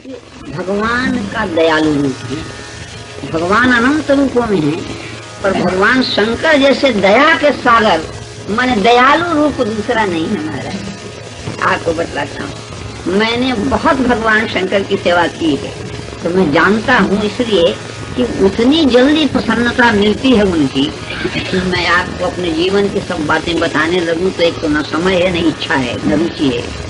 भगवान का दयालु रूप है। भगवान अनंत रूपों में है, पर भगवान शंकर जैसे दया के सागर माने दयालु रूप दूसरा नहीं है हमारा। आपको बतलाता हूँ, मैंने बहुत भगवान शंकर की सेवा की है, तो मैं जानता हूँ इसलिए कि उतनी जल्दी प्रसन्नता मिलती है उनकी कि मैं आपको अपने जीवन की सब बातें बताने लगूं तो एक तो न समय है, न इच्छा है, न रुचि है।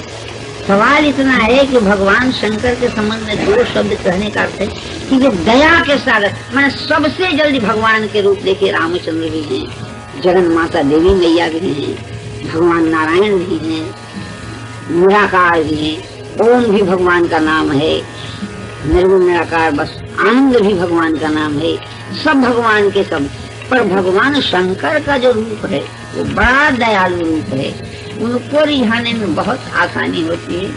सवाल इतना है कि भगवान शंकर के संबंध में दो शब्द कहने का अर्थ है कि वे दया के सागर, मैंने सबसे जल्दी भगवान के रूप देखिए रामचंद्र भी हैं, जगन माता देवी मैया भी हैं, भगवान नारायण भी हैं, निराकार भी हैं, ओम भी भगवान का नाम है, निर्गुण निराकार बस आनंद भी भगवान का नाम है, सब भगवान के सब। पर भगवान शंकर का जो रूप है वो बड़ा दयालु रूप है, उनको रिझाने में बहुत आसानी होती है।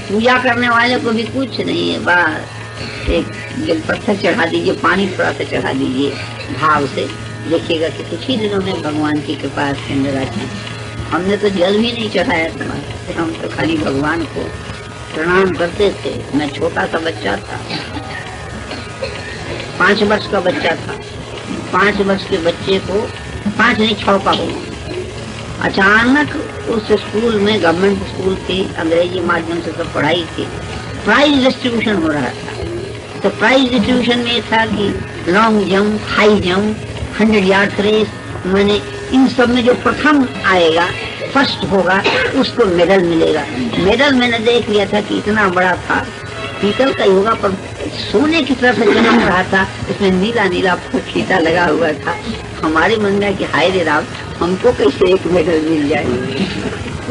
पूजा करने वाले को भी कुछ नहीं है, बस एक पत्थर चढ़ा दीजिए, पानी थोड़ा सा चढ़ा दीजिए भाव से, देखिएगा कि कुछ ही दिनों में भगवान की कृपा के अंदर आते हैं। हमने तो जल भी नहीं चढ़ाया तुम्हारे, हम तो खाली भगवान को प्रणाम करते थे। मैं छोटा सा बच्चा था, 5 वर्ष का बच्चा था। 5 वर्ष के बच्चे को 5 नहीं 6 का हो, अचानक उस स्कूल में, गवर्नमेंट स्कूल थी, अंग्रेजी माध्यम से सब पढ़ाई थी, प्राइज डिस्ट्रीब्यूशन हो रहा था। तो प्राइज डिस्ट्रीब्यूशन में था कि long jump, high jump, 100 yard race, मैंने इन सब में जो प्रथम आएगा, फर्स्ट होगा, उसको मेडल मिलेगा। मेडल मैंने देख लिया था कि इतना बड़ा था, पीतल का ही होगा पर सोने की तरह से चमक रहा था, उसमें नीला नीला फीता लगा हुआ था। हमारे मन में कि हाय रे राम, हमको कैसे एक मेडल मिल जाए।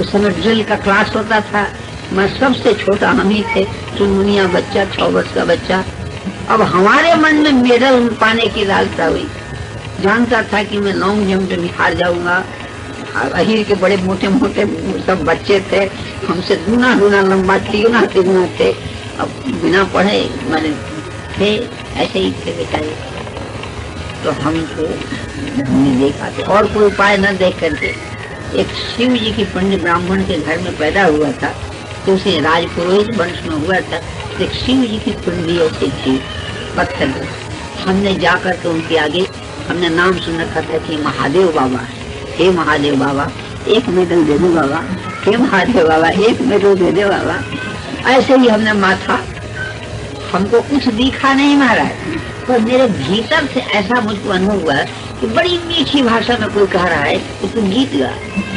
उस समय ड्रिल का क्लास होता था, मैं सबसे छोटा हम ही थे, चुनमुनिया बच्चा, 6 वर्ष का बच्चा। अब हमारे मन में मेडल पाने की लालसा हुई। जानता था कि मैं लॉन्ग जंप में हार जाऊंगा। अहीर के बड़े मोटे मोटे सब बच्चे थे, हमसे दूना लंबा, तिगुना थे। अब बिना पढ़े मैंने थे, ऐसे ही थे बेचारे। तो हमको हमने देखा तो और कोई उपाय न देख करके, एक शिव जी की पंडित ब्राह्मण के घर में पैदा हुआ था, तो उसे राजपुरोहित वंश में हुआ था। तो एक शिव जी की कुंडी ऐसी थी पत्थर में, हमने जाकर के उनके आगे हमने नाम सुन रखा था कि महादेव बाबा है। हे महादेव बाबा, एक मेडल दे दो बाबा, हे महादेव बाबा, एक मेडल दे दो बाबा। ऐसे ही हमने माथा, हमको कुछ दिखा नहीं महाराज, पर मेरे भीतर से ऐसा मुझको अनुभव हुआ कि बड़ी मीठी भाषा में कोई कह रहा है कि तू गीत गा,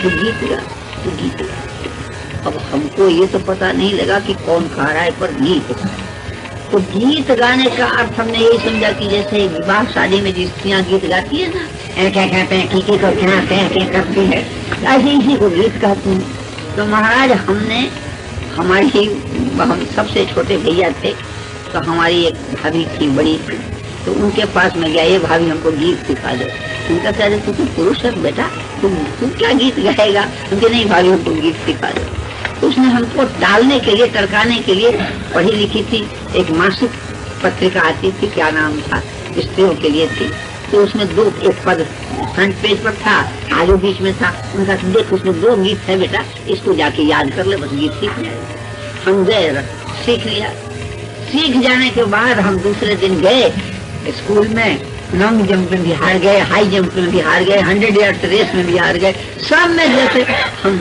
तू गीत गा, तू गीत गा। अब हमको ये तो पता नहीं लगा कि कौन कह रहा है, पर गीत गा। तो गीत गाने का अर्थ हमने यही समझा कि जैसे विवाह शादी में जिसकियाँ गीत गाती है ना, क्या कहते हैं, की को क्या करती है, ऐसे इसी को गीत कहते हैं। तो महाराज हमने, हम सबसे छोटे भैया थे, तो हमारी एक भाभी थी बड़ी, तो उनके पास में गया, ये भाभी हमको गीत सिखा दो। उनका कह रहे तू पुरुष है बेटा, तू क्या गीत गाएगा? उनके नहीं भाभी हमको गीत सिखा दो। तो उसने हमको डालने के लिए, टरकाने के लिए पढ़ी लिखी थी, एक मासिक पत्रिका आती थी, क्या नाम था, स्त्रियों के लिए थी। तो उसमें एक पद फ्रंट पेज पर था, आगे बीच में था। उनका देख उसमें 2 गीत है बेटा, इसको जाके याद कर ले, बस गीत सीख जाए। हम गए, सीख लिया। सीख जाने के बाद हम दूसरे दिन गए स्कूल में, लॉन्ग जंप में भी हार गए, हाई जंप में भी हार गए, 100 यार्ड रेस में भी हार गए। सब में जैसे हम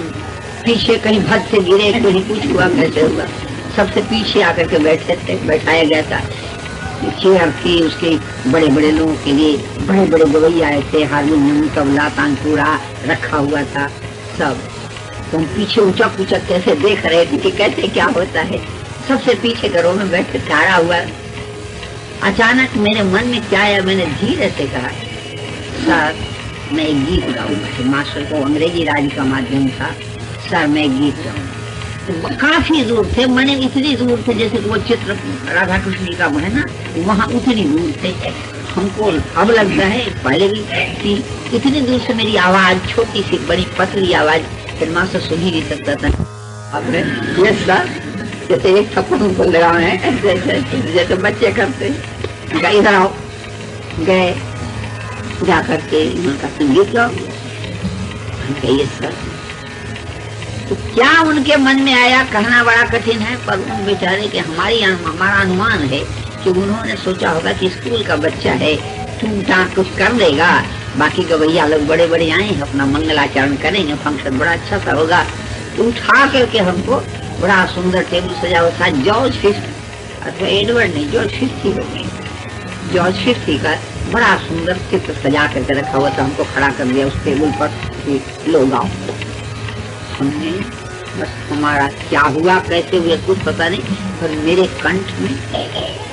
पीछे कहीं भद से गिरे, कहीं कुछ हुआ, कैसे हुआ, सबसे पीछे आकर के बैठे थे, बैठाया गया था। चेयर थी उसके, बड़े बड़े लोगों के लिए बड़े बड़े गवैया आए थे, हारमोनियम, तबला, तानपुरा रखा हुआ था सब। तो हम पीछे ऊंचा पूछा कैसे देख रहे थे कि कैसे क्या होता है। सबसे पीछे घरों में बैठ खड़ा हुआ। अचानक मेरे मन में क्या आया, मैंने धीरे से कहा, सर मैं एक गीत गाऊंगा। मास्टर को अंग्रेजी राज का माध्यम था, सर मैं एक गीत गाऊंगा। तो काफी दूर थे, मैंने इतनी दूर थे जैसे वो चित्र राधा कृष्ण जी का है ना, वहाँ उतनी दूर थे हमको। अब लगता है पहले भी थी, इतनी दूर से मेरी आवाज, छोटी सी बड़ी पतली आवाज, फिर मास्टर सुन ही नहीं सकता था। आपने जैसे एक थप्पड़ उनको लगाए हैं, जैसे बच्चे करते, इधर आओ। गए, जा करके उनका संगीत गाओ। हम कहिए सर तो क्या उनके मन में आया कहना बड़ा कठिन है, पर उन बेचारे के हमारा अनुमान है कि उन्होंने सोचा होगा कि स्कूल का बच्चा है, टूटा कुछ कर देगा, बाकी गवैया लोग बड़े बड़े आए हैं, अपना मंगलाचरण करेंगे, फंक्शन बड़ा अच्छा सा होगा। तो उठा करके हमको बड़ा सुंदर टेबल सजा हुआ था, जॉर्ज फिफ्थ अथवा एडवर्ड नहीं, जॉर्ज फिफ्थ ही हो गए, जॉर्ज फिफ्थ का बड़ा सुंदर चित्र सजा करके रखा हुआ था। हमको खड़ा कर दिया उस टेबल पर कि लोग आओ। हमने बस, हमारा क्या हुआ कैसे हुआ कुछ पता नहीं, पर मेरे कंठ में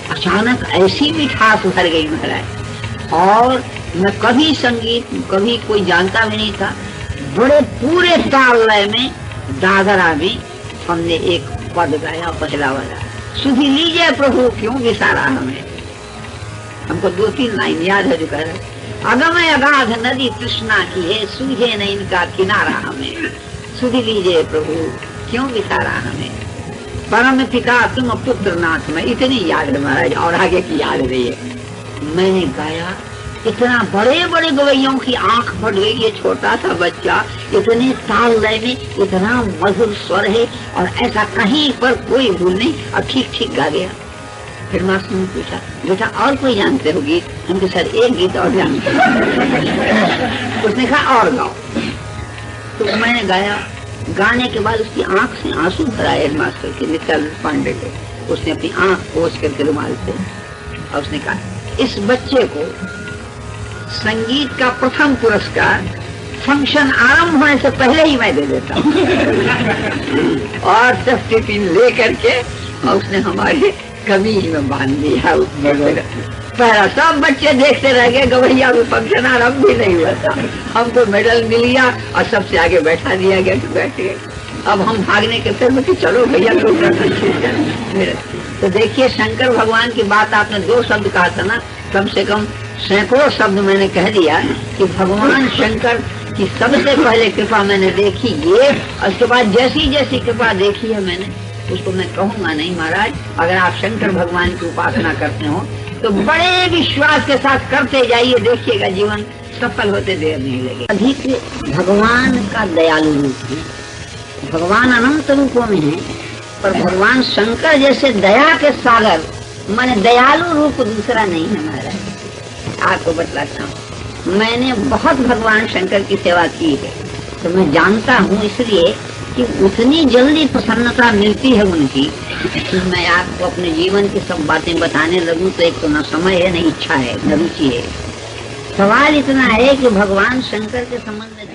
अचानक ऐसी मिठास भर गई महाराज। और मैं कभी संगीत कभी कोई जानता भी नहीं था, बड़े पूरे ताल लय में दादरा में हमने एक पद गाया, पहला वाला, सुधी लीजिए प्रभु क्यों विसारा हमें। हमको 2-3 लाइन याद है जो कह रहे, अगम अगाध नदी तृष्णा की है, सूझे न इनका किनारा हमें, सुधी लीजिए प्रभु क्यों विसारा हमें, परम पिता तुम पुत्र नाथ में। इतनी याद है महाराज, और आगे की याद रही है। मैंने गाया, इतना बड़े बड़े गवैयों की आंख फट गई, ये छोटा सा बच्चा इतने ताल लय में इतना मधुर स्वर है और ऐसा कहीं पर कोई भूल नहीं, और ठीक ठीक गा गया। फिर मास्टर ने पूछा, बेटा और कोई जानते हो गीत? हमके सर एक गीत और जानते हो। उसने कहा और गाओ। तो मैंने गाया, गाने के बाद उसकी आंख से आंसू भरा हेड मास्टर के, नित्यानंद पांडे के। उसने अपनी आंख पोंछ करके रुमाल से, और उसने कहा, इस बच्चे को संगीत का प्रथम पुरस्कार फंक्शन आरंभ होने से पहले ही मैं दे देता हूँ। और सब टिफिन ले करके और उसने हमारे कमीज में बांध दिया। पहला सब बच्चे देखते रह गए, गवैया में फंक्शन आरंभ भी नहीं हुआ था। हमको मेडल मिल गया और सबसे आगे बैठा दिया गया, तो बैठ गए। अब हम भागने के फिर में कि चलो भैया तो देखिए, शंकर भगवान की बात आपने 2 शब्द कहा था ना, कम से कम सैकड़ों शब्द मैंने कह दिया कि भगवान शंकर की सबसे पहले कृपा मैंने देखी ये, और उसके बाद जैसी जैसी कृपा देखी है मैंने, उसको मैं कहूंगा नहीं महाराज। अगर आप शंकर भगवान की उपासना करते हो तो बड़े विश्वास के साथ करते जाइए, देखिएगा जीवन सफल होते देर नहीं लगे। अधिक भगवान का दयालु रूप है, भगवान अनंत रूपों में है, पर भगवान शंकर जैसे दया के सागर माने दयालु रूप दूसरा नहीं है महाराज। आपको बतलाता हूँ, मैंने बहुत भगवान शंकर की सेवा की है, तो मैं जानता हूँ इसलिए कि उतनी जल्दी प्रसन्नता मिलती है उनकी कि मैं आपको अपने जीवन की सब बातें बताने लगूं तो एक तो न समय है, न इच्छा है, न रुचि है। सवाल इतना है कि भगवान शंकर के संबंध में